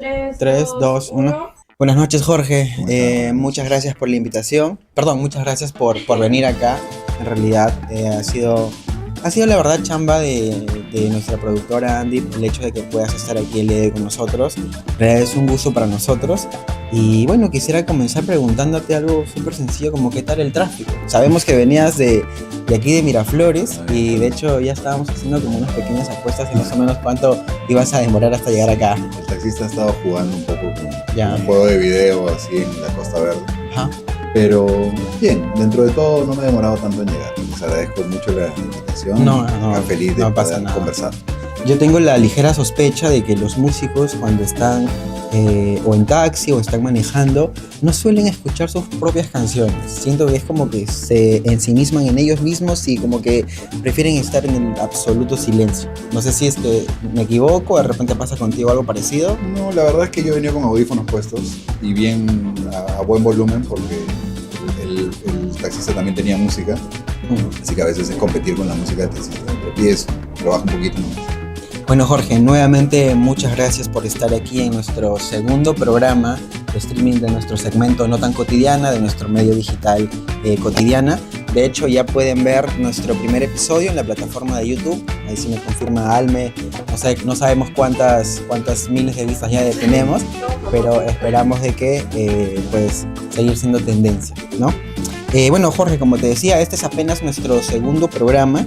3, 2, 1. Buenas noches, Jorge. Muchas gracias por la invitación. Perdón, muchas gracias por venir acá. En realidad, ha sido la verdad chamba de nuestra productora Andy el hecho de que puedas estar aquí el día de hoy con nosotros. En realidad es un gusto para nosotros. Y bueno, quisiera comenzar preguntándote algo súper sencillo como qué tal el tráfico. Sabemos que venías de aquí de Miraflores y de hecho ya estábamos haciendo como unas pequeñas apuestas de más o menos cuánto ibas a demorar hasta llegar acá. El taxista ha estado jugando un poco con Ya. un juego de video así en la Costa Verde. Ajá. Pero bien, dentro de todo no me he demorado tanto en llegar. Les agradezco mucho la invitación. No, feliz de no pasa poder nada. conversar. Yo tengo la ligera sospecha de que los músicos cuando están o en taxi o están manejando no suelen escuchar sus propias canciones. Siento que es como que se ensimisman en ellos mismos y como que prefieren estar en el absoluto silencio. No sé si es que me equivoco, de repente pasa contigo algo parecido. No, la verdad es que yo venía con audífonos puestos y bien a buen volumen porque el taxista también tenía música. Así que a veces es competir con la música del taxista. Pero pides, lo baja un poquito nomás. Bueno, Jorge, nuevamente muchas gracias por estar aquí en nuestro segundo programa de streaming de nuestro segmento No Tan Cotidiana, de nuestro medio digital Cotidiana. De hecho, ya pueden ver nuestro primer episodio en la plataforma de YouTube. Ahí sí me confirma Alme. No sabemos cuántas miles de vistas ya tenemos, pero esperamos de que pues seguir siendo tendencia, ¿no? Bueno, Jorge, como te decía, este es apenas nuestro segundo programa.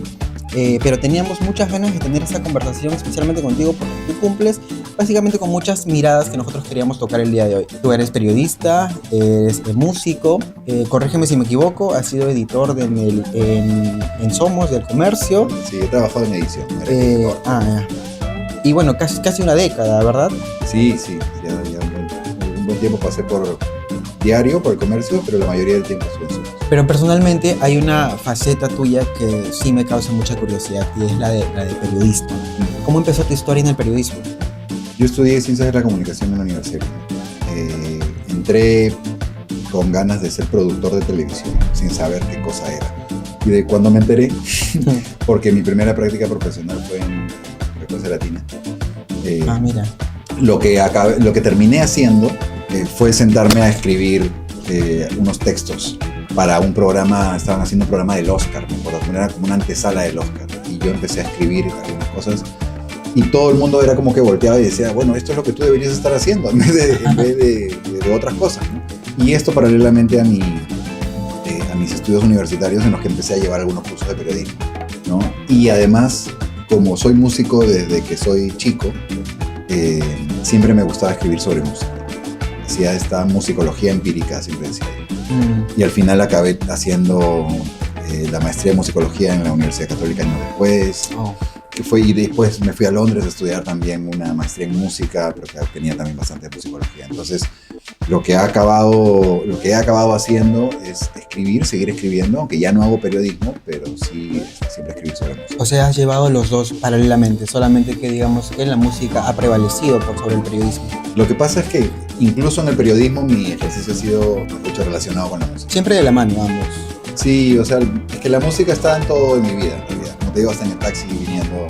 Pero teníamos muchas ganas de tener esta conversación especialmente contigo porque tú cumples básicamente con muchas miradas que nosotros queríamos tocar el día de hoy. Tú eres periodista, eres músico, corrígeme si me equivoco, has sido editor en Somos, del Comercio. Sí, he trabajado en edición. Ya. Y bueno, casi una década, ¿verdad? Sí, ya un buen tiempo pasé por diario, por el Comercio, pero la mayoría del tiempo estuve en Somos. Pero personalmente hay una faceta tuya que sí me causa mucha curiosidad y es la de periodista. ¿Cómo empezó tu historia en el periodismo? Yo estudié Ciencias de la Comunicación en la universidad. Entré con ganas de ser productor de televisión, sin saber qué cosa era. Y de cuando me enteré, porque mi primera práctica profesional fue en Frecuencia Latina. Mira. Lo que terminé haciendo fue sentarme a escribir unos textos para un programa. Estaban haciendo un programa del Oscar, me acuerdo, era como una antesala del Oscar, y yo empecé a escribir algunas cosas y todo el mundo era como que volteaba y decía, bueno, esto es lo que tú deberías estar haciendo en vez de otras cosas, ¿no? Y esto paralelamente a mis estudios universitarios, en los que empecé a llevar algunos cursos de periodismo, ¿no? Y además, como soy músico desde que soy chico, siempre me gustaba escribir sobre música. Hacía esta musicología empírica, siempre decía. Y al final acabé haciendo la maestría de musicología en la Universidad Católica años después. Y después me fui a Londres a estudiar también una maestría en música, pero que tenía también bastante musicología. Entonces, lo que he acabado haciendo es seguir escribiendo, aunque ya no hago periodismo, pero sí siempre escribir sobre música. O sea, has llevado los dos paralelamente, solamente que digamos que la música ha prevalecido por sobre el periodismo. Lo que pasa es que incluso en el periodismo mi ejercicio ha sido mucho relacionado con la música. Siempre de la mano, ambos. Sí, o sea, es que la música está en todo en mi vida, en realidad. Como te digo, hasta en el taxi viniendo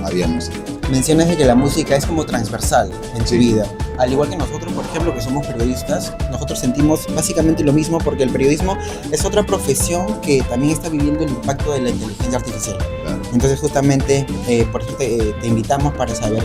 había música. Mencionas de que la música es como transversal en tu vida. Al igual que nosotros, por ejemplo, que somos periodistas, nosotros sentimos básicamente lo mismo porque el periodismo es otra profesión que también está viviendo el impacto de la inteligencia artificial. Claro. Entonces, justamente, por eso te invitamos para saber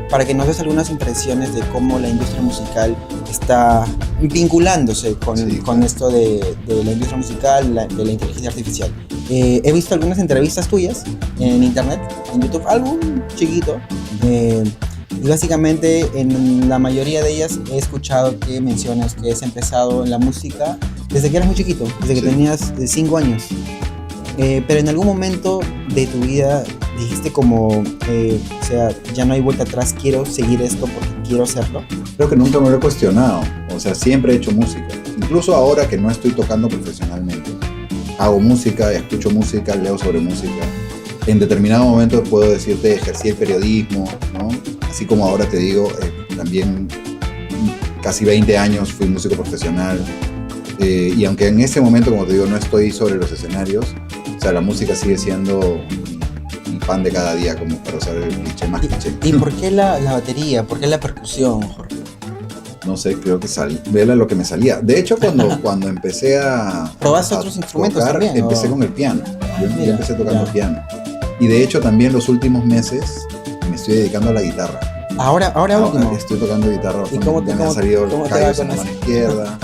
para que nos des algunas impresiones de cómo la industria musical está vinculándose con esto de la industria musical, de la inteligencia artificial. He visto algunas entrevistas tuyas en internet, en YouTube, algo chiquito, y básicamente en la mayoría de ellas he escuchado que mencionas que has empezado en la música desde que eras muy chiquito, desde que tenías 5 años. Pero en algún momento de tu vida dijiste como, o sea, ya no hay vuelta atrás, quiero seguir esto porque quiero hacerlo. Creo que nunca me lo he cuestionado, o sea, siempre he hecho música. Incluso ahora que no estoy tocando profesionalmente, hago música, escucho música, leo sobre música. En determinado momento puedo decirte, ejercí el periodismo, ¿no? Así como ahora te digo, también casi 20 años fui músico profesional. Y aunque en ese momento, como te digo, no estoy sobre los escenarios, o sea, la música sigue siendo mi pan de cada día, como para usar el cliché más cliché. ¿Y por qué la batería? ¿Por qué la percusión, Jorge? No sé, creo que era lo que me salía. De hecho, cuando empecé a... ¿Probaste otros instrumentos tocar, también? empecé con el piano. Yo empecé tocando el piano. Y de hecho, también los últimos meses me estoy dedicando a la guitarra. Ahora último. Estoy tocando guitarra. ¿Y cómo me han salido los callos en la mano izquierda.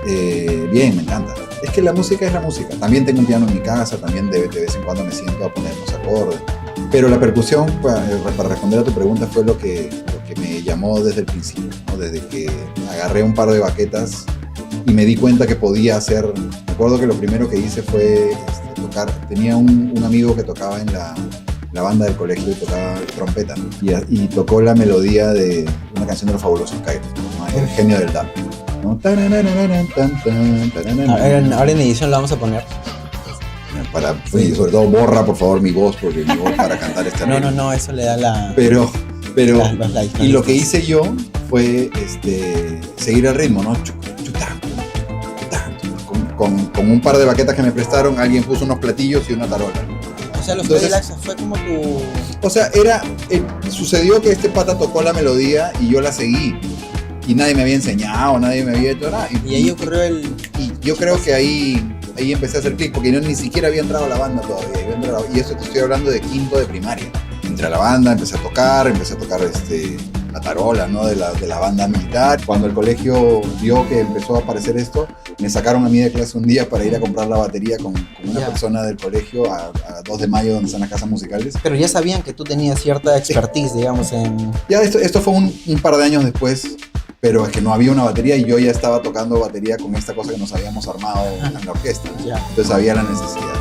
Bien, me encanta. Es que la música es la música. También tengo un piano en mi casa, también de vez en cuando me siento a poner los acordes. Pero la percusión, para responder a tu pregunta, fue lo que me llamó desde el principio, ¿no? Desde que agarré un par de baquetas y me di cuenta que podía hacer. Me acuerdo que lo primero que hice fue tocar. Tenía un amigo que tocaba en la banda del colegio y tocaba trompeta, y tocó la melodía de una canción de Los Fabulosos Cairenes, ¿no? El genio del dab, ¿no? Ahora en edición la vamos a poner. Y sobre todo borra por favor mi voz, porque mi voz para cantar está No, eso le da la... Pero los likes, y lo que hice yo fue seguir el ritmo, ¿no? Con un par de baquetas que me prestaron, alguien puso unos platillos y una tarola. O sea, los Cadillacs fue como tu... O sea, sucedió que este pata tocó la melodía y yo la seguí. Y nadie me había enseñado, nadie me había hecho nada. Y ahí ocurrió Y yo creo que ahí empecé a hacer clic, porque yo ni siquiera había entrado a la banda todavía. Y eso te estoy hablando de quinto de primaria. Entré a la banda, empecé a tocar la tarola, ¿no? de la banda militar. Cuando el colegio vio que empezó a aparecer esto, me sacaron a mí de clase un día para ir a comprar la batería con una persona del colegio a 2 de mayo, donde están las casas musicales. Pero ya sabían que tú tenías cierta expertise, digamos, en... Ya esto fue un par de años después, pero es que no había una batería y yo ya estaba tocando batería con esta cosa que nos habíamos armado en la orquesta. Entonces había la necesidad.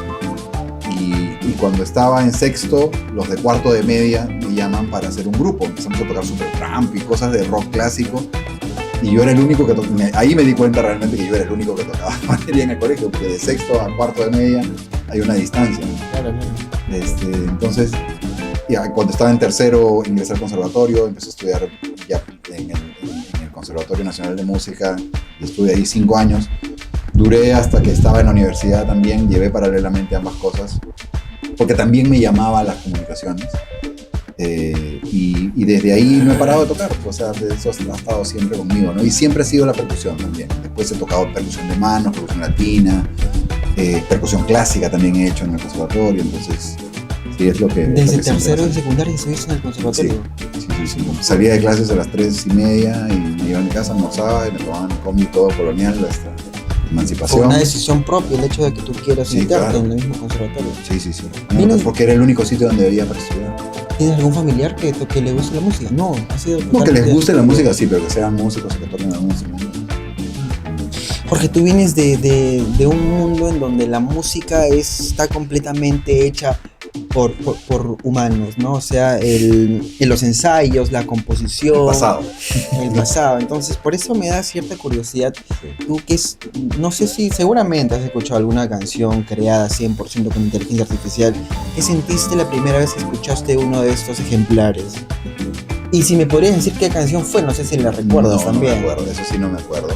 Y cuando estaba en sexto, los de cuarto de media me llaman para hacer un grupo. Empezamos a tocar Supertramp y cosas de rock clásico. Y yo era el único que tocaba. Ahí me di cuenta realmente que yo era el único que tocaba batería en el colegio, porque de sexto a cuarto de media hay una distancia. Claro. Entonces, cuando estaba en tercero, ingresé al conservatorio, empecé a estudiar ya en el Conservatorio Nacional de Música, y estuve ahí 5 años. Duré hasta que estaba en la universidad también, llevé paralelamente ambas cosas, porque también me llamaba las comunicaciones. Y desde ahí no he parado de tocar, o sea, eso ha estado siempre conmigo, ¿no? Y siempre ha sido la percusión también. Después he tocado percusión de manos, percusión latina, percusión clásica también he hecho en el conservatorio, entonces sí es lo que... Desde tercero de secundaria estuviste en el conservatorio. Sí. Salía de clases a las 3:30 y me iba a mi casa, almorzaba y me tomaban comí todo colonial hasta Emancipación. Fue una decisión propia el hecho de que tú quieras meterte claro. en el mismo conservatorio. Sí. No, porque era el único sitio donde había para estudiar. ¿Tienes algún familiar que le guste la música? No, ha sido... No, que les guste la música, sí, pero que sean músicos y que toquen la música. Porque tú vienes de un mundo en donde la música está completamente hecha por humanos, ¿no? O sea, en los ensayos, la composición. El pasado. Entonces, por eso me da cierta curiosidad. Tú no sé si seguramente has escuchado alguna canción creada 100% con inteligencia artificial. ¿Qué sentiste la primera vez que escuchaste uno de estos ejemplares? Y si me podrías decir qué canción fue, no sé si la recuerdas también. No me acuerdo, eso sí no me acuerdo.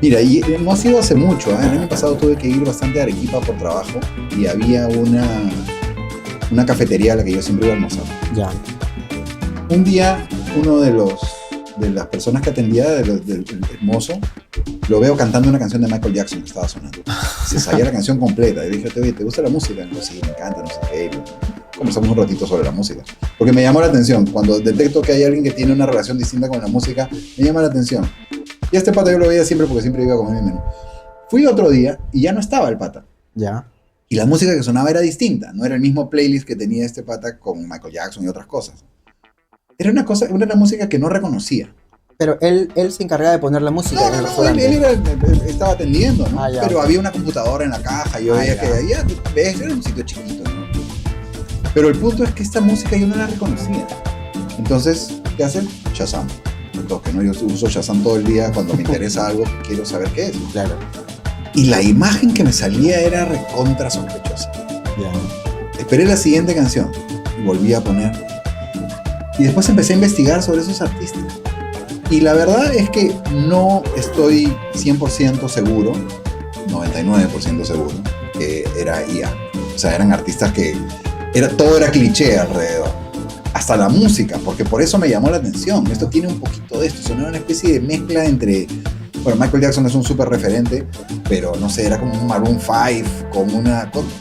Mira, y no ha sido hace mucho, ¿eh? El año pasado tuve que ir bastante a Arequipa por trabajo y había una cafetería a la que yo siempre iba a almorzar. Ya. Un día, uno de las personas que atendía, del mozo, lo veo cantando una canción de Michael Jackson que estaba sonando. Se sabía la canción completa. Y dije, ¿te gusta la música? Y yo, sí, me encanta, no sé qué. Conversamos un ratito sobre la música. Porque me llamó la atención. Cuando detecto que hay alguien que tiene una relación distinta con la música, me llama la atención. Y a este pata yo lo veía siempre porque siempre iba a comer mi menú. Fui otro día y ya no estaba el pata. Ya. Y la música que sonaba era distinta. No era el mismo playlist que tenía este pata con Michael Jackson y otras cosas. Era una música que no reconocía. Pero él se encargaba de poner la música en el restaurante. Él estaba atendiendo, ¿no? Ya, pero había una computadora en la caja. Yo veía que allá, era un sitio chiquito, ¿no? Pero el punto es que esta música yo no la reconocía. Entonces, ¿qué hacen? Shazam. Que no, yo uso Shazam todo el día cuando me interesa algo que quiero saber qué es. Claro. Y la imagen que me salía era recontra sospechosa. Ya. Esperé la siguiente canción y volví a poner. Y después empecé a investigar sobre esos artistas. Y la verdad es que no estoy 100% seguro, 99% seguro, que era IA. O sea, eran artistas que todo era cliché alrededor. Hasta la música, porque por eso me llamó la atención. Esto tiene un poquito de esto, sonaba una especie de mezcla entre... Bueno, Michael Jackson es un súper referente, pero no sé, era como un Maroon 5, como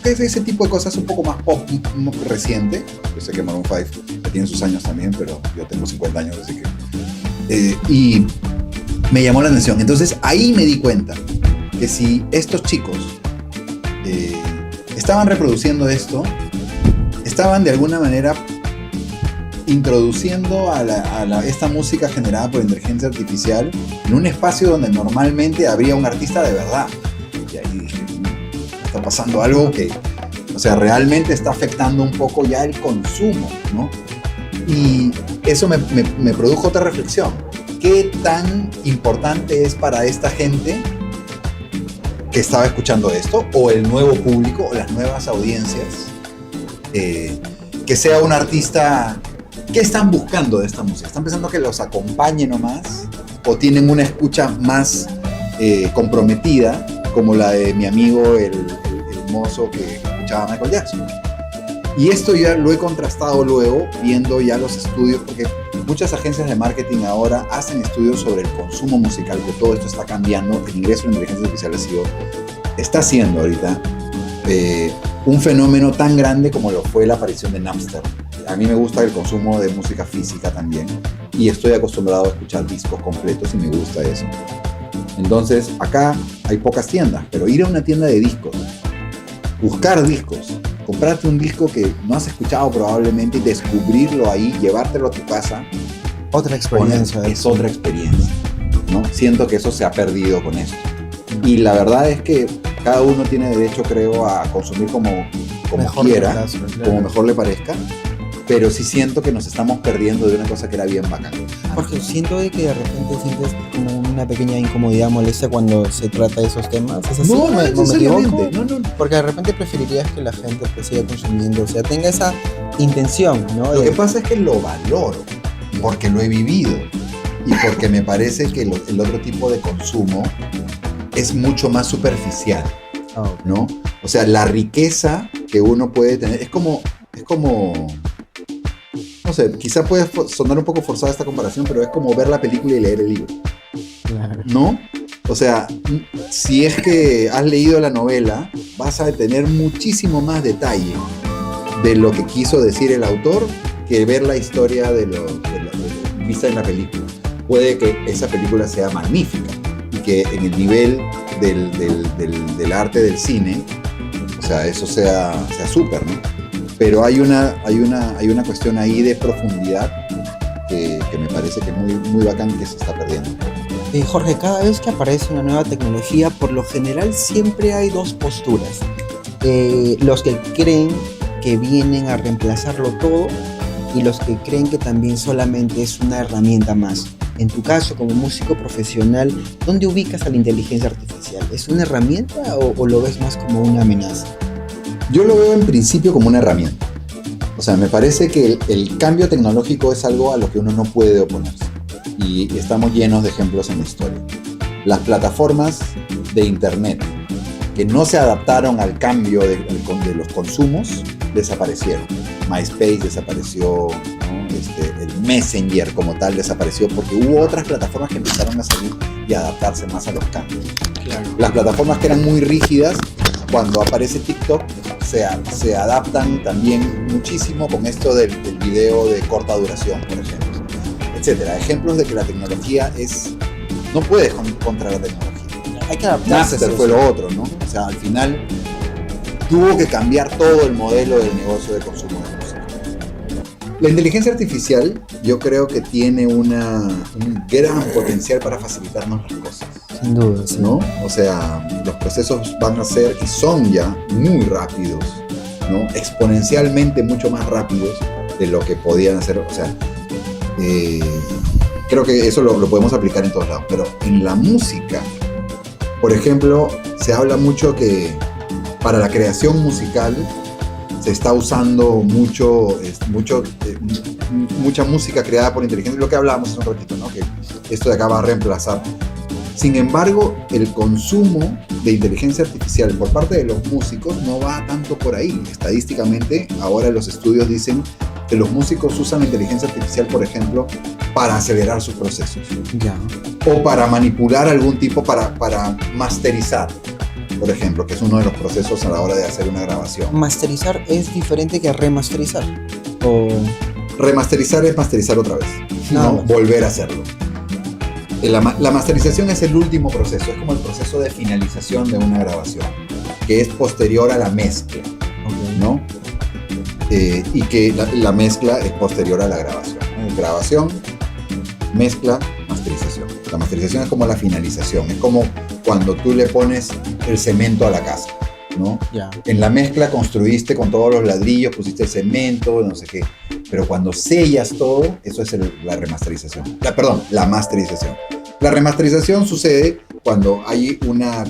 ese tipo de cosas un poco más pop, más reciente. Yo sé que Maroon 5 ya tiene sus años también, pero yo tengo 50 años, así que... y me llamó la atención. Entonces ahí me di cuenta que si estos chicos estaban reproduciendo esto, estaban de alguna manera introduciendo a esta música generada por inteligencia artificial en un espacio donde normalmente habría un artista de verdad. Y ahí dije, está pasando algo que, o sea, realmente está afectando un poco ya el consumo, ¿no? Y eso me produjo otra reflexión. ¿Qué tan importante es para esta gente que estaba escuchando esto, o el nuevo público, o las nuevas audiencias, que sea un artista? ¿Qué están buscando de esta música? ¿Están pensando que los acompañe nomás? ¿O tienen una escucha más comprometida, como la de mi amigo el mozo que escuchaba a Michael Jackson? Y esto ya lo he contrastado luego, viendo ya los estudios, porque muchas agencias de marketing ahora hacen estudios sobre el consumo musical, que todo esto está cambiando. El ingreso de la inteligencia artificial está haciendo ahorita un fenómeno tan grande como lo fue la aparición de Napster. A mí me gusta el consumo de música física también, y estoy acostumbrado a escuchar discos completos y me gusta eso. Entonces acá hay pocas tiendas, pero ir a una tienda de discos, buscar discos, comprarte un disco que no has escuchado probablemente y descubrirlo ahí, llevártelo a tu casa. Otra experiencia. Es otra experiencia, ¿no? Siento que eso se ha perdido con esto. Y la verdad es que cada uno tiene derecho, creo, a consumir como quiera, como mejor le parezca. Pero sí siento que nos estamos perdiendo de una cosa que era bien bacana. Porque siento de que de repente sientes como una pequeña incomodidad, molestia cuando se trata de esos temas. ¿Es así? No, ¿Me equivoco? No. Porque de repente preferirías que la gente pues siga consumiendo, o sea, tenga esa intención, ¿no? Lo que pasa es que lo valoro, porque lo he vivido y porque me parece que el otro tipo de consumo es mucho más superficial, ¿no? O sea, la riqueza que uno puede tener es como no sé, quizá puede sonar un poco forzada esta comparación, pero es como ver la película y leer el libro. Claro. ¿No? O sea, si es que has leído la novela, vas a tener muchísimo más detalle de lo que quiso decir el autor que ver la historia vista en la película. Puede que esa película sea magnífica y que en el nivel del arte del cine, o sea, eso sea súper, ¿no? Pero hay una cuestión ahí de profundidad que me parece que es muy bacán, que se está perdiendo. Jorge, cada vez que aparece una nueva tecnología, por lo general siempre hay dos posturas. Los que creen que vienen a reemplazarlo todo y los que creen que también solamente es una herramienta más. En tu caso, como músico profesional, ¿dónde ubicas a la inteligencia artificial? ¿Es una herramienta o lo ves más como una amenaza? Yo lo veo en principio como una herramienta. O sea, me parece que el cambio tecnológico es algo a lo que uno no puede oponerse. Y estamos llenos de ejemplos en la historia. Las plataformas de internet que no se adaptaron al cambio de los consumos desaparecieron. MySpace desapareció, ¿no? El Messenger como tal desapareció porque hubo otras plataformas que empezaron a salir y a adaptarse más a los cambios. Claro. Las plataformas que eran muy rígidas, cuando aparece TikTok, se adaptan también muchísimo con esto del video de corta duración, por ejemplo, etcétera. Ejemplos de que la tecnología no puedes contra la tecnología. Hay que adaptarse. Napster fue lo otro, ¿no? O sea, al final tuvo que cambiar todo el modelo del negocio de consumo de música. La inteligencia artificial, yo creo que tiene un gran potencial para facilitarnos las cosas. Sin duda, sí. ¿No? O sea, los procesos van a ser y son ya muy rápidos, ¿no? Exponencialmente mucho más rápidos de lo que podían hacer. O sea, creo que eso lo podemos aplicar en todos lados. Pero en la música, por ejemplo, se habla mucho que para la creación musical se está usando mucha música creada por inteligencia. Lo que hablábamos hace un ratito, ¿no? Que esto de acá va a reemplazar. Sin embargo, el consumo de inteligencia artificial por parte de los músicos no va tanto por ahí. Estadísticamente, ahora los estudios dicen que los músicos usan la inteligencia artificial, por ejemplo, para acelerar sus procesos. Ya. O para manipular algún tipo, para masterizar, por ejemplo, que es uno de los procesos a la hora de hacer una grabación. ¿Masterizar es diferente que remasterizar? O... Remasterizar es masterizar otra vez, no volver a hacerlo. La masterización es el último proceso, es como el proceso de finalización de una grabación, que es posterior a la mezcla, ¿no? Y que la mezcla es posterior a la grabación, ¿no? Grabación, mezcla, masterización. La masterización es como la finalización, es como cuando tú le pones el cemento a la casa, ¿no? Yeah. En la mezcla construiste con todos los ladrillos, pusiste el cemento, no sé qué, pero cuando sellas todo, eso es la remasterización. La masterización. La remasterización sucede cuando hay una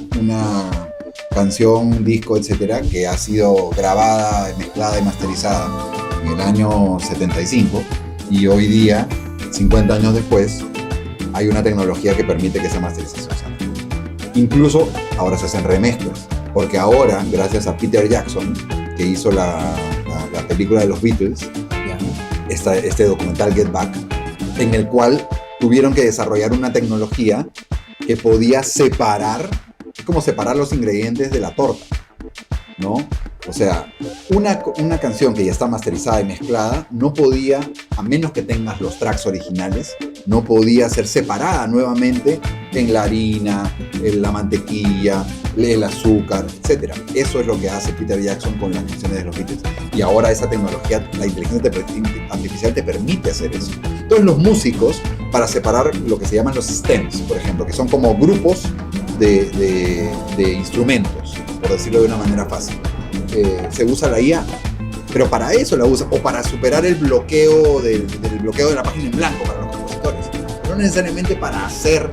canción, un disco, etcétera, que ha sido grabada, mezclada y masterizada en el año 75 y hoy día, 50 años después, hay una tecnología que permite que esa masterización salga. Incluso ahora se hacen remezclas, porque ahora, gracias a Peter Jackson, que hizo la película de los Beatles, este documental Get Back, en el cual tuvieron que desarrollar una tecnología que podía separar, es como separar los ingredientes de la torta, ¿no? O sea, una canción que ya está masterizada y mezclada no podía, a menos que tengas los tracks originales, no podía ser separada nuevamente en la harina, en la mantequilla, el azúcar, etc. Eso es lo que hace Peter Jackson con las canciones de los Beatles. Y ahora esa tecnología, la inteligencia artificial te permite hacer eso. Entonces los músicos, para separar lo que se llaman los stems, por ejemplo, que son como grupos de instrumentos, por decirlo de una manera fácil, se usa la IA, pero para eso la usa, o para superar el bloqueo del bloqueo de la página en blanco para los compositores, no necesariamente para hacer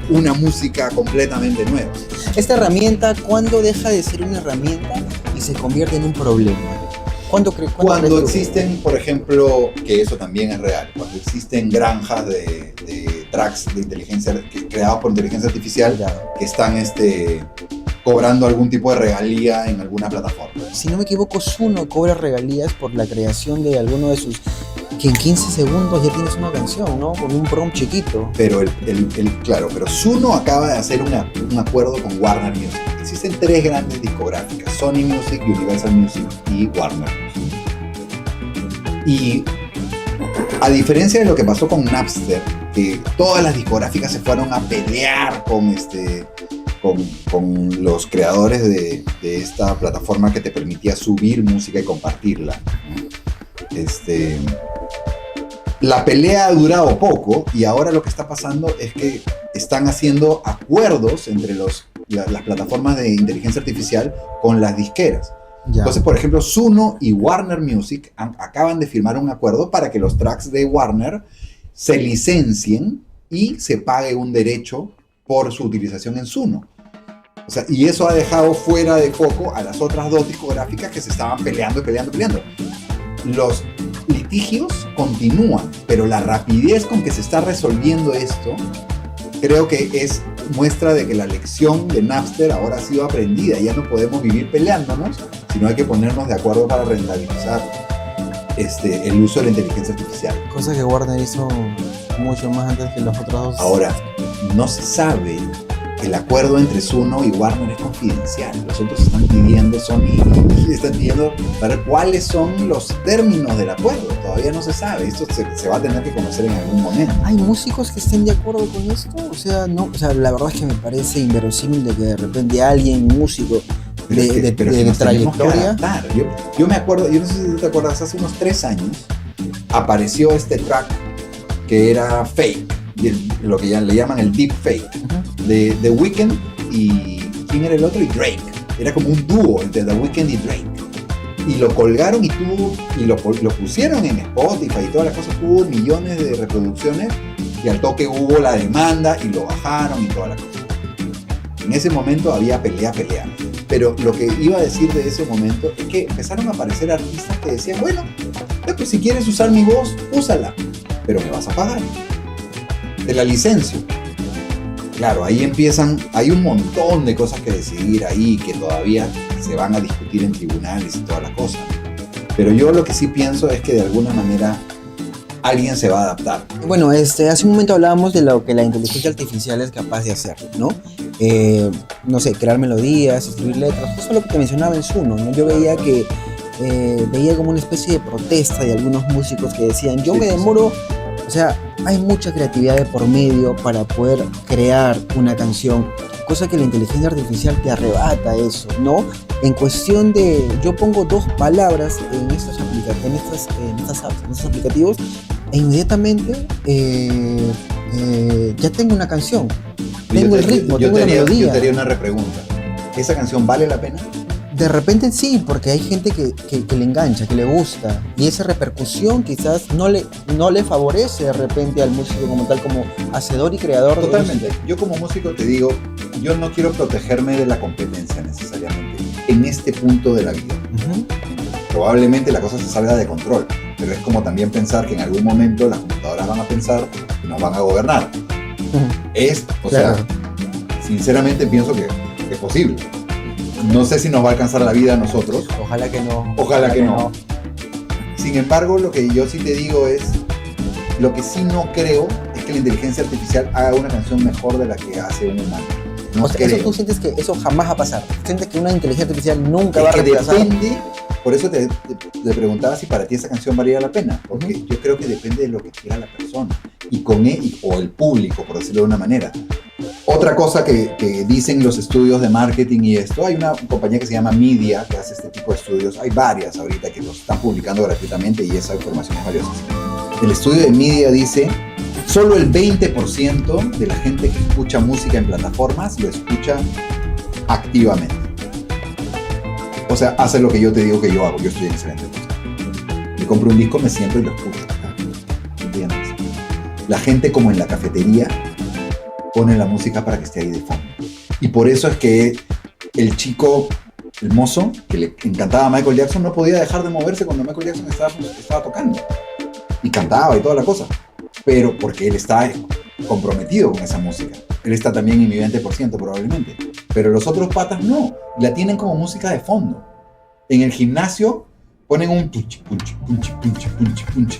una música completamente nueva. Esta herramienta, ¿cuándo deja de ser una herramienta y se convierte en un problema? Cuando existen, por ejemplo, que eso también es real, cuando existen granjas de tracks de inteligencia creados por inteligencia artificial que están cobrando algún tipo de regalía en alguna plataforma. Si no me equivoco, Suno cobra regalías por la creación de alguno de sus... que en 15 segundos ya tienes una canción, ¿no? Con un prompt chiquito. Pero claro, pero Suno acaba de hacer un acuerdo con Warner Music. Existen 3 grandes discográficas: Sony Music, Universal Music y Warner Music. Y a diferencia de lo que pasó con Napster, que todas las discográficas se fueron a pelear con los creadores de esta plataforma que te permitía subir música y compartirla, ¿no? La pelea ha durado poco y ahora lo que está pasando es que están haciendo acuerdos entre las plataformas de inteligencia artificial con las disqueras. Ya. Entonces, por ejemplo, Suno y Warner Music acaban de firmar un acuerdo para que los tracks de Warner se licencien y se pague un derecho por su utilización en Suno. O sea, y eso ha dejado fuera de foco a las otras 2 discográficas que se estaban peleando. Los litigios continúan, pero la rapidez con que se está resolviendo esto creo que es muestra de que la lección de Napster ahora ha sido aprendida. Ya no podemos vivir peleándonos, sino hay que ponernos de acuerdo para rentabilizar el uso de la inteligencia artificial. Cosa que Warner hizo mucho más antes que los otros 2. Ahora, no se sabe. El acuerdo entre Suno y Warner es confidencial. Los otros están pidiendo, Sony están pidiendo para ver cuáles son los términos del acuerdo. Todavía no se sabe. Esto se va a tener que conocer en algún momento. ¿Hay músicos que estén de acuerdo con esto? La verdad es que me parece inverosímil de que de repente alguien, músico de trayectoria... Yo me acuerdo, yo no sé si te acuerdas, hace unos 3 años apareció este track que era fake, lo que ya le llaman el deep fake, de The Weeknd y ¿quién era el otro? Y Drake. Era como un dúo entre The Weeknd y Drake. Y lo colgaron y lo pusieron en Spotify y todas las cosas, tuvo millones de reproducciones y al toque hubo la demanda y lo bajaron y todas las cosas. En ese momento había pelea. Pero lo que iba a decir de ese momento es que empezaron a aparecer artistas que decían, bueno, pues si quieres usar mi voz, úsala, pero me vas a pagar. Te la licencio. claro, ahí empiezan, hay un montón de cosas que decidir ahí que todavía se van a discutir en tribunales y todas las cosas. Pero yo lo que sí pienso es que de alguna manera alguien se va a adaptar. Bueno, hace un momento hablábamos de lo que la inteligencia artificial es capaz de hacer, ¿no? No sé, crear melodías, escribir letras, eso es lo que te mencionaba en Zuno, ¿no? Yo veía que veía como una especie de protesta de algunos músicos que decían, yo me demoro, o sea, hay mucha creatividad de por medio para poder crear una canción, cosa que la inteligencia artificial te arrebata eso, ¿no? En cuestión de, yo pongo 2 palabras en estos aplicativos e inmediatamente ya tengo una canción, tengo el ritmo, tengo la melodía. Yo te haría una repregunta, ¿esa canción vale la pena? De repente sí, porque hay gente que le engancha, que le gusta, y esa repercusión quizás no le favorece de repente al músico como tal, como hacedor y creador. Totalmente. Yo como músico te digo, yo no quiero protegerme de la competencia necesariamente en este punto de la vida. Uh-huh. Probablemente la cosa se salga de control, pero es como también pensar que en algún momento las computadoras van a pensar que nos van a gobernar. Uh-huh. Claro. sea, sinceramente pienso que es posible. No sé si nos va a alcanzar la vida a nosotros. Ojalá que no. Ojalá que no. Sin embargo, lo que yo sí te digo es, lo que sí no creo es que la inteligencia artificial haga una canción mejor de la que hace un humano. No, o sea, eso tú sientes que eso jamás va a pasar. Sientes que una inteligencia artificial nunca va a reemplazar. Depende, por eso te preguntaba si para ti esa canción valía la pena, porque yo creo que depende de lo que quiera la persona y o el público, por decirlo de una manera. Otra cosa que dicen los estudios de marketing y esto, hay una compañía que se llama Media que hace este tipo de estudios, hay varias ahorita que los están publicando gratuitamente y esa información es valiosa. El estudio de Media dice, solo el 20% de la gente que escucha música en plataformas lo escucha activamente. O sea, hace lo que yo te digo que yo hago, yo estoy en excelente música. Yo compro un disco, me siento y lo escucho. ¿Entiendes? La gente como en la cafetería pone la música para que esté ahí de fondo. Y por eso es que el chico, el mozo, que le encantaba a Michael Jackson, no podía dejar de moverse cuando Michael Jackson estaba tocando. Y cantaba y toda la cosa. Pero porque él está comprometido con esa música. Él está también en mi 20% probablemente. Pero los otros patas no. La tienen como música de fondo. En el gimnasio ponen un punchi, punchi, punchi, punchi, punchi, punchi.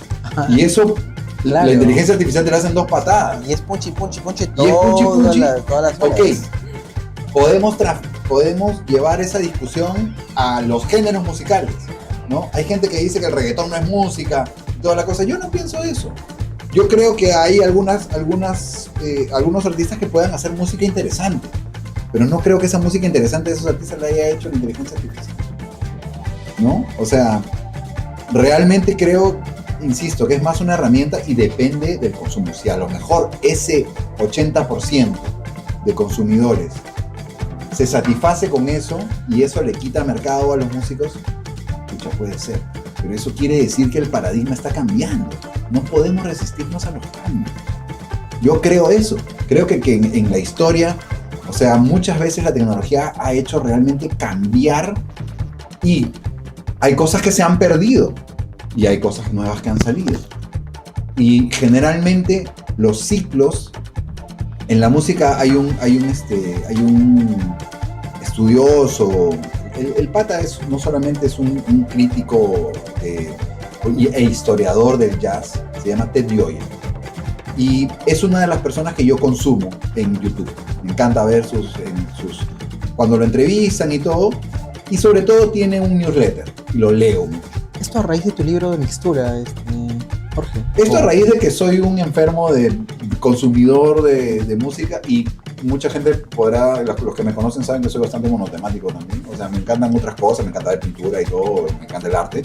Y eso... Claro. La inteligencia artificial te la hacen 2 patadas. Y es punchi, punchi, punchi todas las horas. Ok, podemos llevar esa discusión a los géneros musicales, ¿no? Hay gente que dice que el reggaetón no es música, toda la cosa. Yo no pienso eso. Yo creo que hay algunos artistas que puedan hacer música interesante, pero no creo que esa música interesante de esos artistas la haya hecho la inteligencia artificial, ¿no? O sea, realmente creo... Insisto, que es más una herramienta y depende del consumo. Si a lo mejor ese 80% de consumidores se satisface con eso y eso le quita mercado a los músicos, ya puede ser. Pero eso quiere decir que el paradigma está cambiando. No podemos resistirnos a los cambios. Yo creo eso. Creo que en la historia, o sea, muchas veces la tecnología ha hecho realmente cambiar y hay cosas que se han perdido. Y hay cosas nuevas que han salido. Y generalmente los ciclos en la música hay un estudioso. El pata no solamente es un crítico e historiador del jazz, se llama Ted Gioia. Y es una de las personas que yo consumo en YouTube. Me encanta ver cuando lo entrevistan y todo. Y sobre todo tiene un newsletter y lo leo mucho. Esto a raíz de tu libro de mixtura, Jorge. Esto a raíz de que soy un enfermo de consumidor de música y mucha gente podrá, los que me conocen saben que soy bastante monotemático también. O sea, me encantan otras cosas, me encanta ver pintura y todo, me encanta el arte,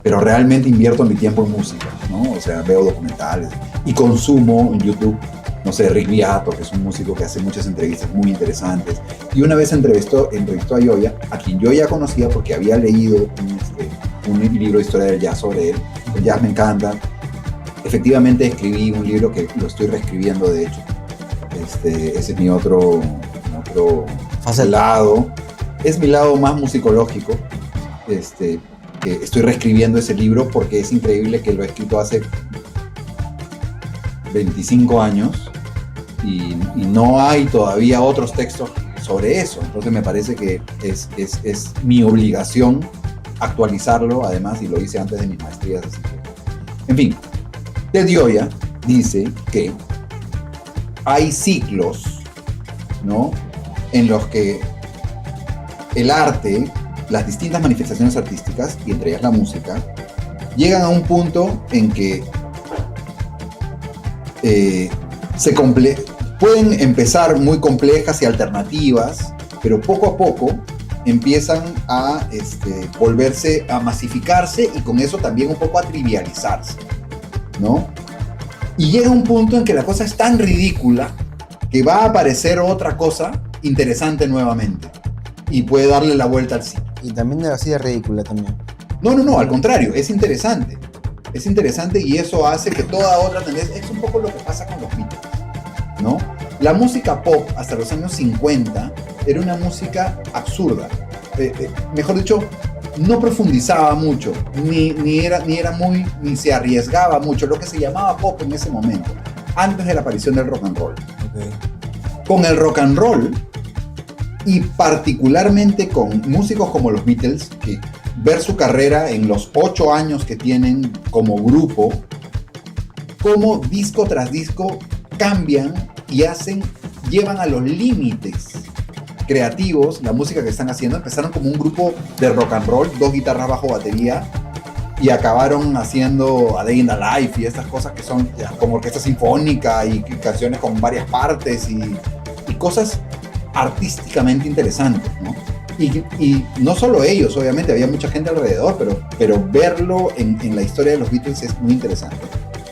pero realmente invierto mi tiempo en música, ¿no? O sea, veo documentales y consumo en YouTube, no sé, Rick Beato, que es un músico que hace muchas entrevistas muy interesantes. Y una vez entrevistó a Gioia, a quien yo ya conocía porque había leído un libro de historia del jazz sobre él. El jazz me encanta. Efectivamente escribí un libro que lo estoy reescribiendo, de hecho. Ese es mi otro lado. Es mi lado más musicológico. Que estoy reescribiendo ese libro porque es increíble que lo he escrito hace 25 años y no hay todavía otros textos sobre eso. Entonces me parece que es mi obligación actualizarlo, además, y lo hice antes de mis maestrías. Así que, en fin, Ted Gioia dice que hay ciclos, ¿no?, en los que el arte, las distintas manifestaciones artísticas, y entre ellas la música, llegan a un punto en que pueden empezar muy complejas y alternativas, pero poco a poco empiezan a volverse a masificarse y con eso también un poco a trivializarse, ¿no? Y llega un punto en que la cosa es tan ridícula que va a aparecer otra cosa interesante nuevamente y puede darle la vuelta al cine. Y también era así de ridícula también. No, al contrario, es interesante. Es interesante y eso hace que toda otra tendencia, es un poco lo que pasa con los Beatles, ¿no? La música pop hasta los años 50 era una música absurda. Mejor dicho, no profundizaba mucho, ni se arriesgaba mucho, lo que se llamaba pop en ese momento, antes de la aparición del rock and roll. Okay. Con el rock and roll, y particularmente con músicos como los Beatles, que ver su carrera en los 8 años que tienen como grupo, como disco tras disco cambian y llevan a los límites creativos la música que están haciendo. Empezaron como un grupo de rock and roll, 2 guitarras bajo batería, y acabaron haciendo A Day in the Life y estas cosas que son como orquesta sinfónica y canciones con varias partes y cosas artísticamente interesantes, ¿no? Y no solo ellos, obviamente, había mucha gente alrededor, pero verlo en la historia de los Beatles es muy interesante.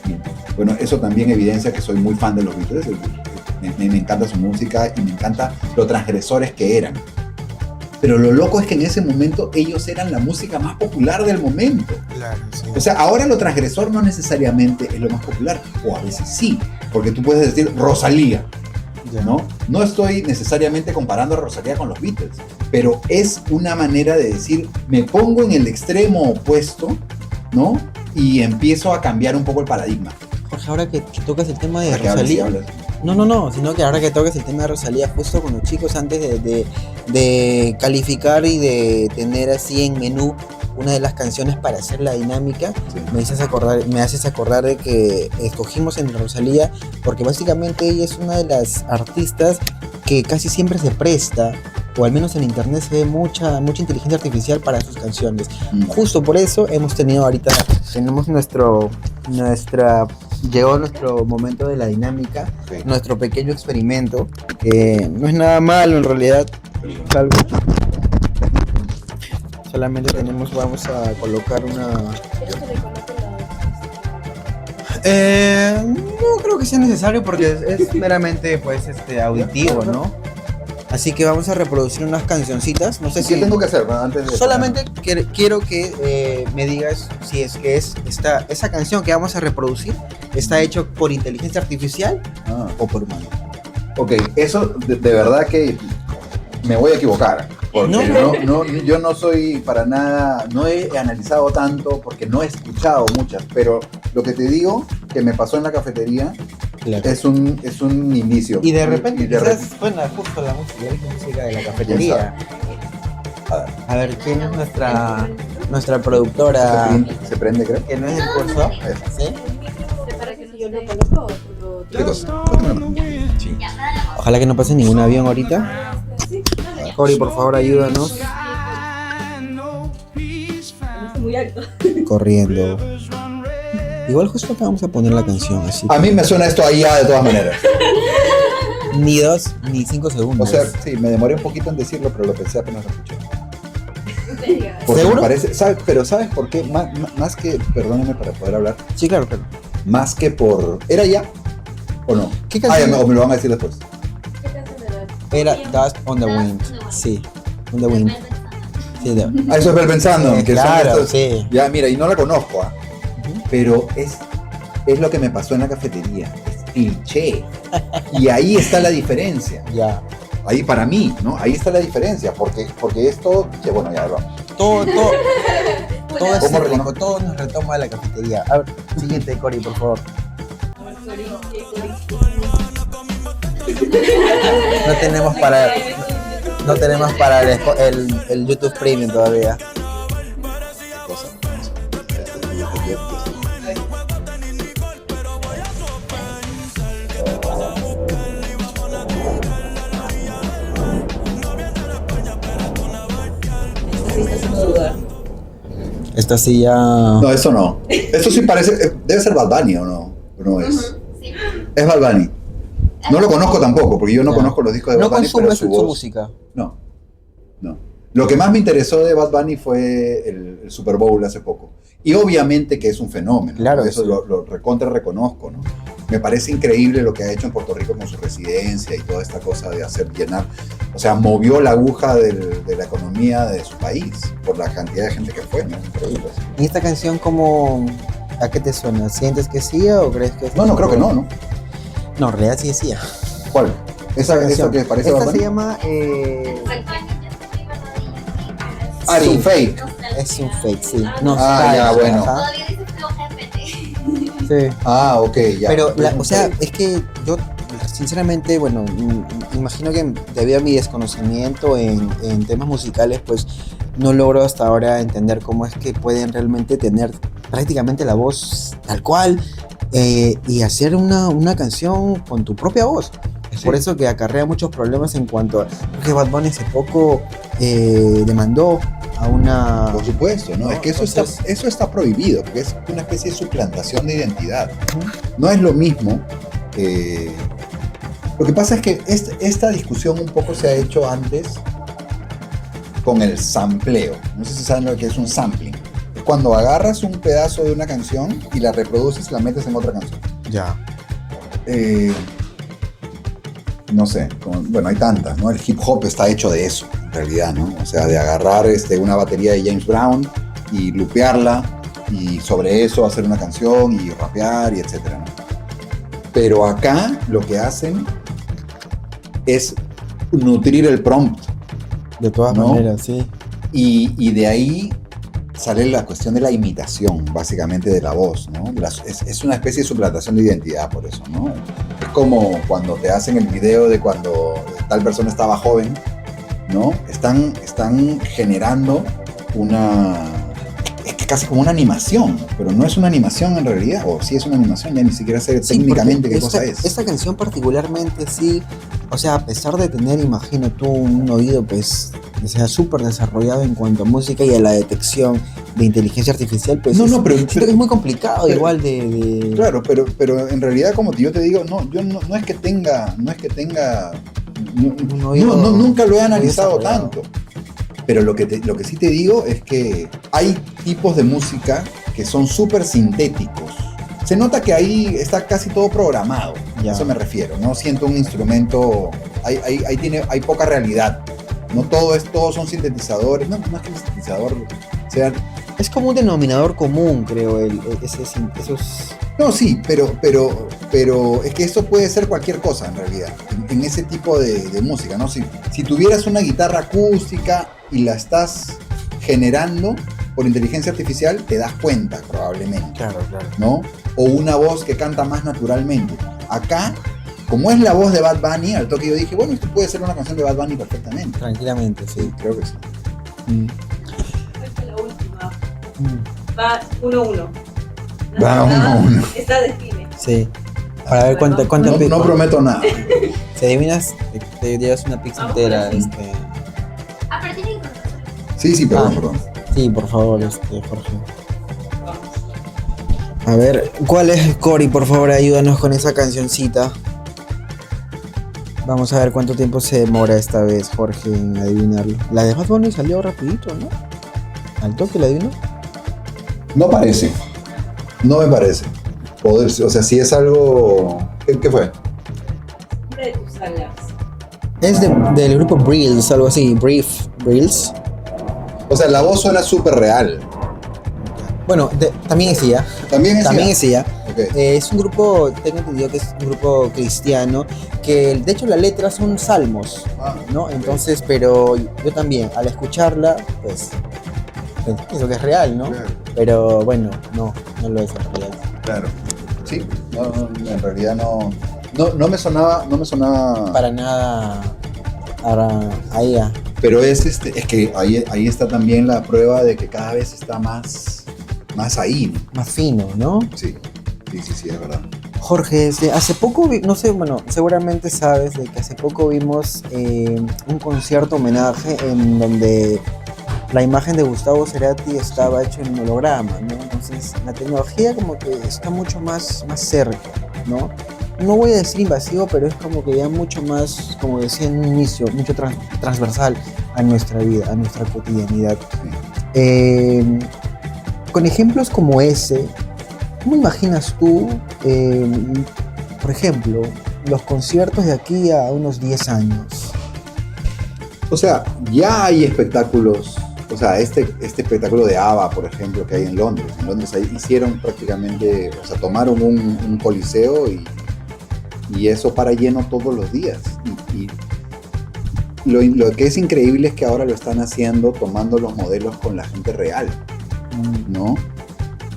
Y, bueno, eso también evidencia que soy muy fan de los Beatles. Me encanta su música y me encanta lo transgresores que eran. Pero lo loco es que en ese momento ellos eran la música más popular del momento. Claro, sí. O sea, ahora lo transgresor no necesariamente es lo más popular, o a veces sí, porque tú puedes decir Rosalía, ¿no? No estoy necesariamente comparando a Rosalía con los Beatles, pero es una manera de decir, me pongo en el extremo opuesto, ¿no? Y empiezo a cambiar un poco el paradigma. Jorge, ahora que tocas el tema de ¿Para qué hablas? Rosalía... ¿Sí hablas? No, sino que ahora que toques el tema de Rosalía, justo con los chicos, antes de calificar y de tener así en menú una de las canciones para hacer la dinámica, Sí. me haces acordar de que escogimos en Rosalía porque básicamente ella es una de las artistas que casi siempre se presta, o al menos en internet se ve mucha inteligencia artificial para sus canciones. Justo por eso llegó nuestro momento de la dinámica, Sí. nuestro pequeño experimento, que no es nada malo en realidad, salvo solamente vamos a colocar una... No creo que sea necesario porque es meramente pues auditivo, ¿no? Así que vamos a reproducir unas cancioncitas, no sé ¿Qué si... tengo que hacer antes de...? Solamente quiero que me digas si es que esa canción que vamos a reproducir está hecho por inteligencia artificial o por humano. Ok, eso de verdad que me voy a equivocar. Porque yo no soy para nada, no he analizado tanto porque no he escuchado muchas, pero lo que te digo que me pasó en la cafetería Claro. es un inicio. Y de repente de quizás suena justo la música de la cafetería. A ver, ¿quién es nuestra productora? ¿Se prende, creo? Que no es el curso, ¿sí? ¿Qué cosa? Sí. Ojalá que no pase ningún avión ahorita. Cori, por favor, ayúdanos. Muy alto. Corriendo. Igual justo acá vamos a poner la canción, así A mí me suena esto ahí ya de todas maneras. ni 2 ni 5 segundos. O sea, sí, me demoré un poquito en decirlo, pero lo pensé apenas lo escuché. Porque ¿Seguro? me parece, pero ¿sabes por qué? Más que, perdóname para poder hablar, Sí, claro. más que por... ¿Era ya? ¿O no? ¿Qué canción? O me lo van a decir después. Era Dust on the Wind. Sí, on the Wind. Sí, A eso es ver pensando. Que son claro, estos- sí. Ya, mira, y no la conozco, pero es lo que me pasó en la cafetería. Es cliché. Y ahí está la diferencia. Ya. Ahí para mí, ¿no? Ahí está la diferencia. Porque esto, que bueno, ya vamos. Todo es ¿Cómo cíclico, todo nos retoma la cafetería. A ver, siguiente, Cori, por favor. No tenemos para el YouTube Premium todavía. ¿Qué cosa? Esta sí ya... No, eso no. Eso sí parece... Debe ser Bad Bunny, ¿o no? ¿O no es? Sí. Es Bad Bunny. No lo conozco tampoco, porque yo no Ya. conozco los discos de No Bad Bunny, pero consumes su su voz... música. No, no. Lo que más me interesó de Bad Bunny fue el Super Bowl hace poco. Y obviamente que es un fenómeno. Claro ¿no? que Eso sí. lo recontra reconozco, ¿no? Me parece increíble lo que ha hecho en Puerto Rico con su residencia y toda esta cosa de hacer llenar. O sea, movió la aguja de la economía de su país por la cantidad de gente que fue, ¿no? Increíble. ¿Y esta canción cómo... ¿A qué te suena? ¿Sientes que sí o crees que es... No, creo que no, ¿no? No, en realidad sí decía. ¿Cuál? ¿Esa que parece Esta Bad Bunny? se llama... Ah, es un fake. Es un fake, sí. ya, bueno. Ajá. Todavía dice Flow GPT. Sí. Ah, ok, ya. Pero, Es un o sea, fake. es que yo, sinceramente, bueno, imagino que debido a mi desconocimiento en temas musicales, pues no logro hasta ahora entender cómo es que pueden realmente tener prácticamente la voz tal cual y hacer una canción con tu propia voz. Es Sí. por eso que acarrea muchos problemas en cuanto a... Porque Bad Bunny hace poco demandó a una... Por supuesto, ¿no? ¿no? Es que Entonces- eso está prohibido, porque es una especie de suplantación de identidad. Ujú. No es lo mismo. Lo que pasa es que esta discusión un poco se ha hecho antes con el sampleo. No sé si saben lo que es un sampling. Es cuando agarras un pedazo de una canción y la reproduces y la metes en otra canción. Ya. No sé, bueno, hay tantas, ¿no? El hip hop está hecho de eso, en realidad, ¿no? O sea, de agarrar una batería de James Brown y lupearla y sobre eso hacer una canción y rapear y etcétera, ¿no? Pero acá lo que hacen es nutrir el prompt De todas ¿no? maneras, sí. y de ahí sale la cuestión de la imitación, básicamente, de la voz, ¿no? Es una especie de suplantación de identidad, por eso, ¿no? Es como cuando te hacen el video de cuando tal persona estaba joven, ¿no? Están generando es que casi como una animación, pero no es una animación en realidad, o sí es una animación, ya ni siquiera sé Sí, técnicamente porque qué cosa es. Esta canción particularmente sí, o sea, a pesar de tener, imagino tú, un oído pues que sea súper desarrollado en cuanto a música y a la detección de inteligencia artificial, pues No, pero siento que es muy complicado pero- igual de... Claro, pero en realidad, como yo te digo, no es que tenga, Un oído nunca lo he analizado desarrollado. tanto. Pero lo que sí te digo es que hay tipos de música que son súper sintéticos. Se nota que ahí está casi todo programado. Ya. A eso me refiero. No siento un instrumento. Hay poca realidad. No todos son sintetizadores. No es que el sintetizador sea. Es como un denominador común, creo, esos... No, sí, pero es que eso puede ser cualquier cosa en realidad, en ese tipo de música, ¿no? Si tuvieras una guitarra acústica y la estás generando por inteligencia artificial, te das cuenta probablemente, Claro, claro. ¿no? O una voz que canta más naturalmente. Acá, como es la voz de Bad Bunny, al toque yo dije, bueno, esto puede ser una canción de Bad Bunny perfectamente. Tranquilamente, sí. Creo que sí. Mm. Esta es la última. Mm. Va 1-1. Va 1-1. Está define. Sí. Para ver cuánta No prometo nada. Si adivinas, te llevas una pizza Vamos entera. por aquí. Ah, pero tienen que conocer. Sí, perdón, Ah. perdón. Sí, por favor, Jorge. A ver, ¿cuál es, Cory? Por favor, ayúdanos con esa cancioncita. Vamos a ver cuánto tiempo se demora esta vez, Jorge, en adivinarlo. La de Bad Bunny salió rapidito, ¿no? ¿Al toque la adivinó? No parece. No me parece. O sea, si es algo... ¿Qué fue? Nombre de tus alas. Es del grupo Brills, algo así. Brills. O sea, la voz suena súper real. Bueno, también es ella. También es También ella. es ella. Ok. Es un grupo, tengo entendido que es un grupo cristiano, que de hecho la letra son salmos, Ah, ¿no? ok. Entonces, pero yo también, al escucharla, pues pienso que es real, ¿no? Claro, Pero bueno, no lo es en realidad. claro. Sí, en realidad no No me sonaba. Para nada a ella. Pero es que ahí está también la prueba de que cada vez está más ahí, ¿no? Más fino, ¿no? Sí, es verdad. Jorge, hace poco, no sé, bueno, seguramente sabes de que hace poco vimos un concierto homenaje en donde la imagen de Gustavo Cerati estaba hecha en holograma, ¿no? Entonces la tecnología como que está mucho más cerca, ¿no? No voy a decir invasivo, pero es como que ya mucho más, como decía en un inicio, mucho transversal a nuestra vida, a nuestra cotidianidad. Con ejemplos como ese, ¿cómo imaginas tú, por ejemplo, los conciertos de aquí a unos 10 años? O sea, ya hay espectáculos. O sea, este espectáculo de ABBA, por ejemplo, que hay en Londres. En Londres ahí hicieron prácticamente, o sea, tomaron un coliseo y eso para lleno todos los días. Y lo que es increíble es que ahora lo están haciendo tomando los modelos con la gente real, ¿no?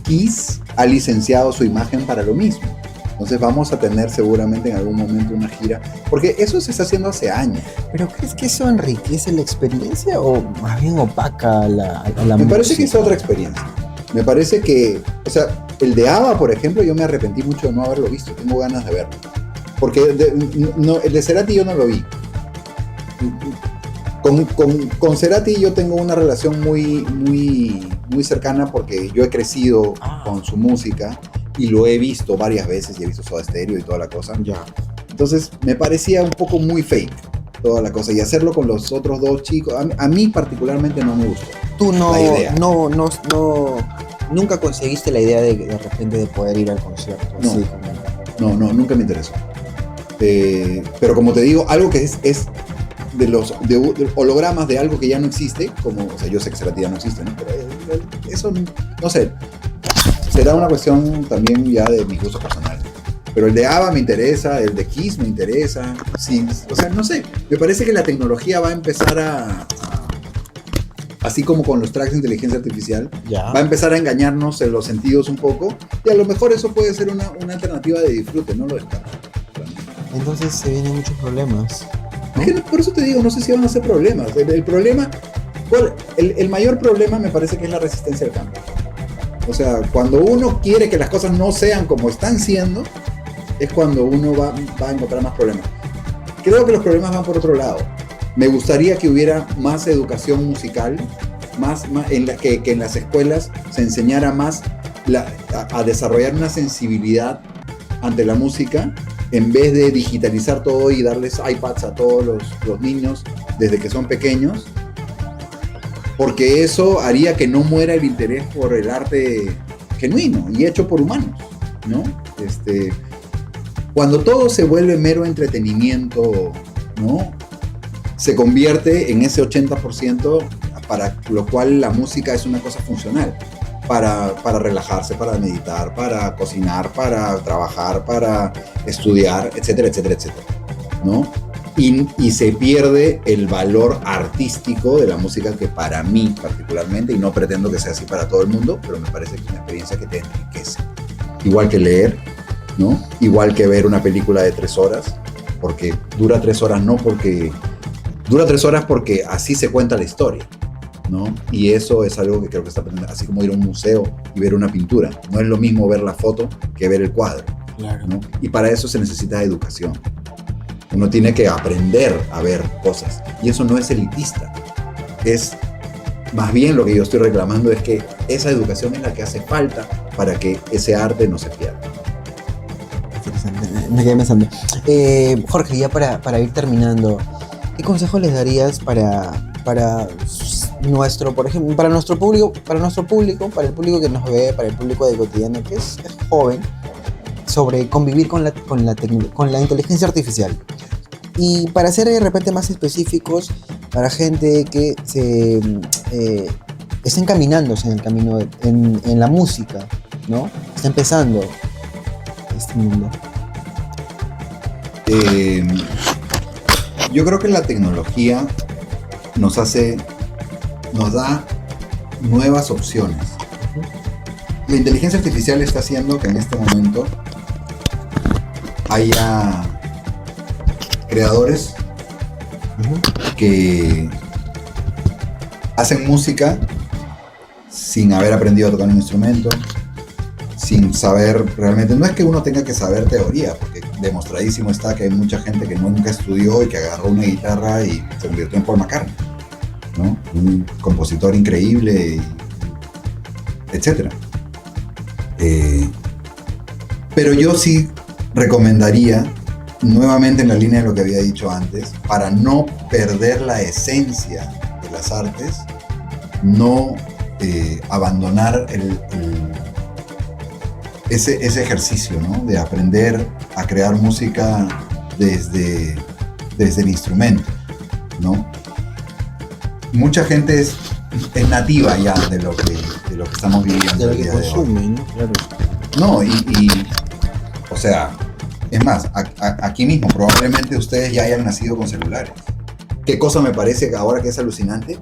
Kiss ha licenciado su imagen para lo mismo. Entonces vamos a tener seguramente en algún momento una gira, porque eso se está haciendo hace años. ¿Pero crees que eso enriquece la experiencia o más bien opaca a la Me música? parece que es otra experiencia. Me parece que, o sea, el de ABBA, por ejemplo, yo me arrepentí mucho de no haberlo visto. Tengo ganas de verlo. Porque el de Cerati yo no lo vi. Con Cerati yo tengo una relación muy cercana porque yo he crecido con su música y lo he visto varias veces y he visto Soda Stereo y toda la cosa. Ya. Entonces me parecía un poco muy fake toda la cosa y hacerlo con los otros dos chicos, a mí particularmente no me gustó. Tú la idea. nunca conseguiste la idea de repente de poder ir al concierto. No. Así como... No, nunca me interesó. Pero como te digo, algo que es de hologramas de algo que ya no existe, como, o sea, yo sé que Cerati ya no existe, ¿no? Pero eso, no sé, será una cuestión también ya de mis gustos personales. Pero el de ABBA me interesa, el de Kiss me interesa, sí, o sea, no sé, me parece que la tecnología va a empezar así como con los tracks de inteligencia artificial, Ya. va a empezar a engañarnos en los sentidos un poco, y a lo mejor eso puede ser una alternativa de disfrute, no lo descarto. Entonces se vienen muchos problemas, ¿no? Es que por eso te digo, no sé si van a ser problemas. El problema, el mayor problema me parece que es la resistencia al cambio. O sea, cuando uno quiere que las cosas no sean como están siendo, es cuando uno va a encontrar más problemas. Creo que los problemas van por otro lado. Me gustaría que hubiera más educación musical, más que en las escuelas se enseñara más a desarrollar una sensibilidad ante la música, en vez de digitalizar todo y darles iPads a todos los niños desde que son pequeños, porque eso haría que no muera el interés por el arte genuino y hecho por humanos, ¿no? Cuando todo se vuelve mero entretenimiento, ¿no? Se convierte en ese 80% para lo cual la música es una cosa funcional. Para relajarse, para meditar, para cocinar, para trabajar, para estudiar, etcétera, etcétera, etcétera, ¿no? Y se pierde el valor artístico de la música, que para mí particularmente, y no pretendo que sea así para todo el mundo, pero me parece que es una experiencia que te enriquece. Igual que leer, ¿no? Igual que ver una película de 3 horas, porque dura 3 horas dura 3 horas porque así se cuenta la historia, ¿no? Y eso es algo que creo que está aprendiendo, así como ir a un museo y ver una pintura. No es lo mismo ver la foto que ver el cuadro, Claro. ¿no? Y para eso se necesita educación. Uno tiene que aprender a ver cosas. Y eso no es elitista. Es más bien lo que yo estoy reclamando es que esa educación es la que hace falta para que ese arte no se pierda. Interesante. Me quedé pensando. Jorge, ya para ir terminando, ¿qué consejo les darías para nuestro, por ejemplo, para nuestro público, para el público que nos ve, para el público de Cotidiana, que es joven, sobre convivir con la inteligencia artificial? Y para ser de repente más específicos, para gente que está encaminándose en el camino, en la música, ¿no? Está empezando este mundo. Yo creo que la tecnología nos da nuevas opciones. La inteligencia artificial está haciendo que en este momento haya creadores que hacen música sin haber aprendido a tocar un instrumento, sin saber realmente, no es que uno tenga que saber teoría, porque demostradísimo está que hay mucha gente que nunca estudió y que agarró una guitarra y se convirtió en Paul McCartney, ¿no? Un compositor increíble, etc. Pero yo sí recomendaría, nuevamente en la línea de lo que había dicho antes, para no perder la esencia de las artes, no abandonar ese ejercicio, ¿no? De aprender a crear música desde el instrumento, ¿no? Mucha gente es nativa ya de lo que estamos viviendo. De lo el que día de hoy. consume, ¿no? Claro. No, o sea, es más, aquí mismo probablemente ustedes ya hayan nacido con celulares. ¿Qué cosa me parece que ahora que es alucinante?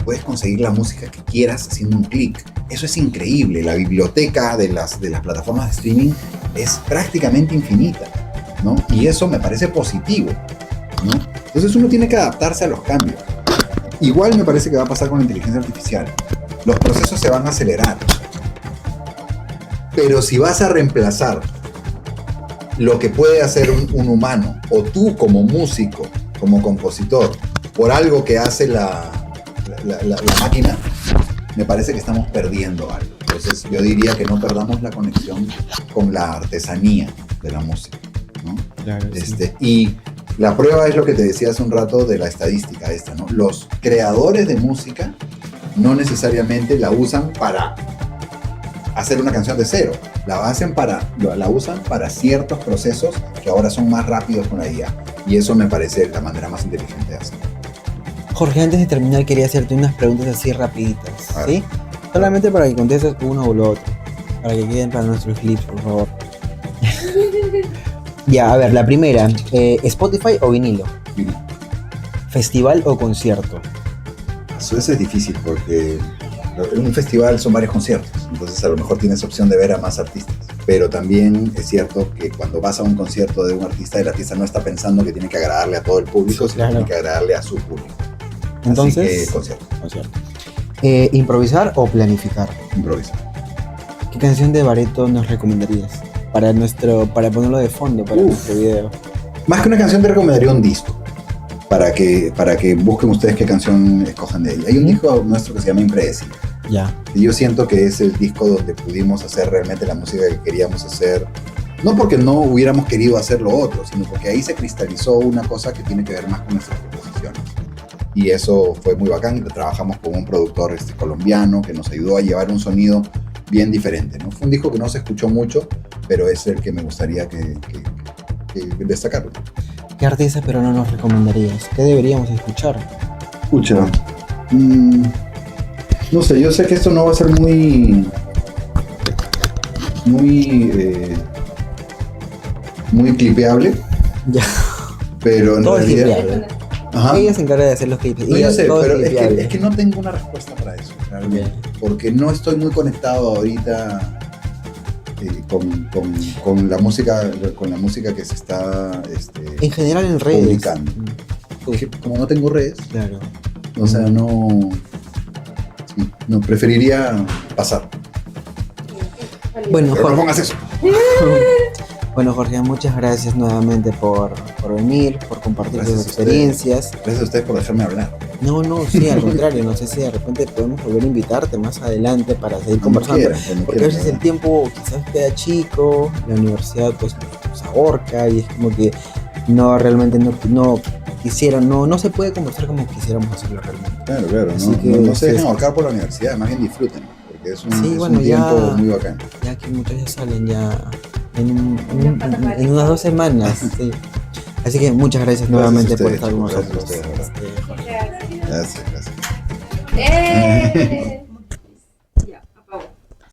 Puedes conseguir la música que quieras haciendo un clic. Eso es increíble. La biblioteca de las plataformas de streaming es prácticamente infinita, ¿no? Y eso me parece positivo, ¿no? Entonces uno tiene que adaptarse a los cambios. Igual me parece que va a pasar con la inteligencia artificial. Los procesos se van a acelerar. Pero si vas a reemplazar lo que puede hacer un humano, o tú como músico, como compositor, por algo que hace la máquina, me parece que estamos perdiendo algo. Entonces yo diría que no perdamos la conexión con la artesanía de la música, ¿no? Claro, sí. Y la prueba es lo que te decía hace un rato de la estadística esta, ¿no? Los creadores de música no necesariamente la usan para hacer una canción de cero. La usan para ciertos procesos que ahora son más rápidos con la IA. Y eso me parece la manera más inteligente de hacerlo. Jorge, antes de terminar quería hacerte unas preguntas así rapiditas, ¿sí? Solamente para que contestes uno o lo otro, para que queden para nuestros clips, por favor. Ya, a ver, la primera, ¿Spotify o vinilo? Vinilo. ¿Festival o concierto? Eso es difícil porque en un festival son varios conciertos, entonces a lo mejor tienes opción de ver a más artistas. Pero también es cierto que cuando vas a un concierto de un artista, el artista no está pensando que tiene que agradarle a todo el público, Sí, sino que claro. tiene que agradarle a su público. Entonces, Así que, concierto, ¿improvisar o planificar? improvisa. ¿Qué canción de Barreto nos recomendarías para ponerlo de fondo para nuestro video? Más que una canción, te recomendaría un disco. Para que busquen ustedes qué canción escojan de ella. Hay un disco nuestro que se llama Impredecible. Ya. Y yo siento que es el disco donde pudimos hacer realmente la música que queríamos hacer. No porque no hubiéramos querido hacer lo otro, sino porque ahí se cristalizó una cosa que tiene que ver más con nuestras composiciones. Y eso fue muy bacán. Y trabajamos con un productor colombiano que nos ayudó a llevar un sonido bien diferente, ¿no? Fue un disco que no se escuchó mucho, pero es el que me gustaría que destacarlo. ¿Qué artista pero no nos recomendarías? ¿Qué deberíamos escuchar? Escucha, no sé, yo sé que esto no va a ser muy clipeable, Ya. pero en Todo es realidad... clipeable. Ajá. Ella se encarga de hacer los clips. No, yo sé, todo pero clipeable. es que no tengo una respuesta para eso, realmente, porque no estoy muy conectado ahorita con la música que se está En general en redes. publicando. Porque como no tengo redes, Claro. o sea, no preferiría pasar. Bueno, Pero no Jorge, pongas eso. bueno, Jorge, muchas gracias nuevamente por venir, por compartir tus Gracias a experiencias. Gracias a ustedes por dejarme hablar. No, sí, al contrario, no sé si de repente podemos volver a invitarte más adelante para seguir conversando. Cuando Porque a quieran, veces el tiempo quizás queda chico, la universidad pues nos ahorca y es como que realmente no quisiera, no se puede conversar como quisiéramos hacerlo realmente. Claro, Así que, no se dejen sí. ahorcar por la universidad, más bien disfruten, porque es un, Sí, es bueno, un ya- tiempo muy bacán. Ya que muchos ya salen ya en unas 2 semanas. Sí. Así que muchas gracias nuevamente por ustedes, estar con chicos, nosotros. gracias a ustedes, Jorge. Gracias. ¡Eh!